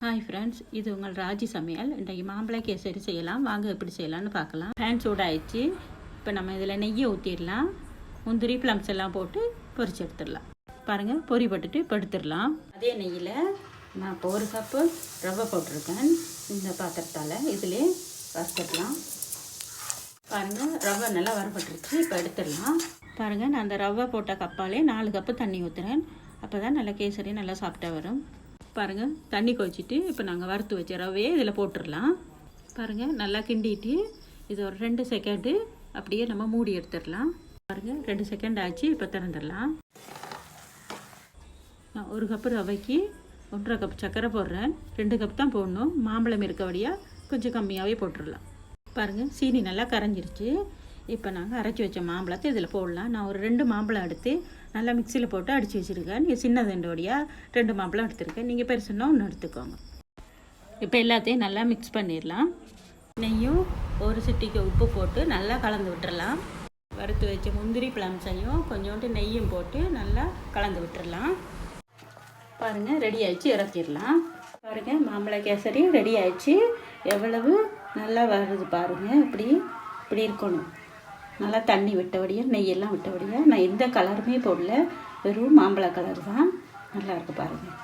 Hi friends, இது உங்கள் ராஜி சமையல். இன்றைக்கு மாம்பழ கேசரி செய்யலாம். வாங்க எப்படி செய்யலாம்னு பார்க்கலாம். பேன் சூடாயிடுச்சு. இப்போ நம்ம இதில் நெய்யை ஊற்றிடலாம். முந்திரி ப்ளம்ஸ் எல்லாம் போட்டு பொரிச்சு எடுத்துடலாம். பாருங்கள், பொரி போட்டுட்டு இப்போ எடுத்துடலாம். அதே நெய்யில் நான் இப்போ 1 கப்பு ரவை போட்டிருக்கேன். இந்த பாத்திரத்தால் இதிலே வறுத்துடலாம். பாருங்கள், ரவை நல்லா வறுபட்டுருச்சு. இப்போ எடுத்துடலாம். பாருங்கள், நான் அந்த ரவை போட்ட கப்பாலே 4 கப்பு தண்ணி ஊற்றுறேன். அப்போ தான் நல்லா கேசரி நல்லா சாப்பிட்டா வரும். பாருங்கள், தண்ணி கொதிச்சிட்டு இப்போ நாங்கள் வறுத்து வச்ச ரவையே இதில் போட்டுடலாம். பாருங்கள், நல்லா கிண்டிட்டு இது ஒரு 2 செகண்டு அப்படியே நம்ம மூடி எடுத்துடலாம். பாருங்கள், 2 செகண்ட் ஆச்சு. இப்போ திறந்துடலாம். நான் 1 கப்பு ரவைக்கு 1.5 கப் சர்க்கரை போடுறேன். 2 கப் தான் போடணும். மாம்பழம் இருக்கபடியாக கொஞ்சம் கம்மியாகவே போட்டுடலாம். பாருங்கள், சீனி நல்லா கரைஞ்சிருச்சு. இப்போ நாங்கள் அரைச்சி வச்ச மாம்பழத்தை இதில் போடலாம். நான் ஒரு 2 மாம்பழம் எடுத்து நல்லா மிக்சியில் போட்டு அடித்து வச்சுருக்கேன். நீங்கள் சின்னதுண்டோடையாக 2 மாம்பழம் எடுத்துருக்கேன். நீங்கள் பெருசுன்னா 1 எடுத்துக்கோங்க. இப்போ எல்லாத்தையும் நல்லா மிக்ஸ் பண்ணிடலாம். நெய்யும் 1 சிட்டிக்கு உப்பு போட்டு நல்லா கலந்து விட்டுறலாம். வறுத்து வச்ச முந்திரி ப்ளம்ஸையும் கொஞ்சோண்டு நெய்யும் போட்டு நல்லா கலந்து விட்டுறலாம். பாருங்கள், ரெடி ஆகிடுச்சு. இறக்கிடலாம். பாருங்கள், மாம்பழ கேசரி ரெடி ஆகிடுச்சு. எவ்வளவு நல்லா வருது பாருங்கள். இப்படி இருக்கணும். நல்லா தண்ணி விட்டபடியாக நெய்யெல்லாம் விட்டபடியாக நான் எந்த கலருமே போடல. வெறும் மாம்பழ கலர் தான். நல்லா இருக்குது பாருங்கள்.